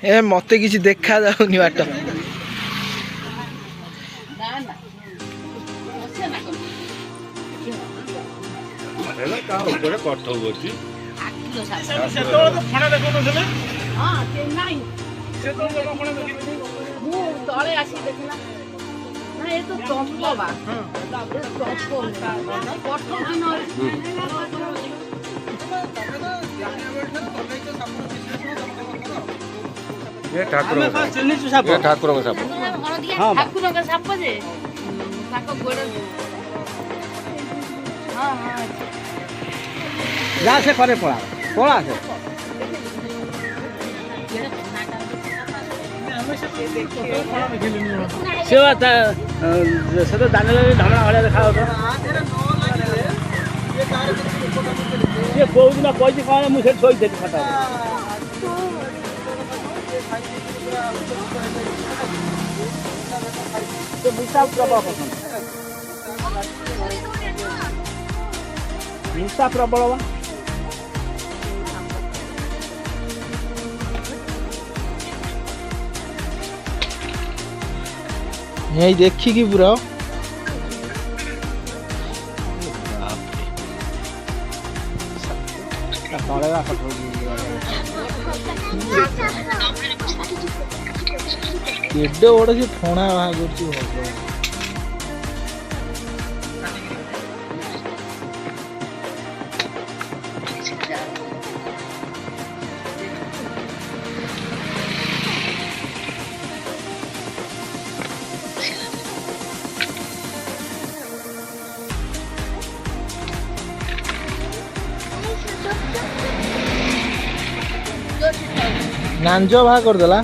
ए मते किसी देखा जाउनी बाट ये ठाकुर ठाकुर साप हाँ ठाकुर का साप जे ताको गोड़ हाँ हाँ जा से करे पड़ा पड़ा से सेवा से तो दाने लगे ढमणा भलिया देखा ये बहुत दिन पैसे कौन मुझे छोड़ देती खाता तो मिसा प्रबल पसंद मिसा प्रबल यही देखी कि पूरा एडे बड़ से ठोणा बाहर कर नांजो बाहर कर देला।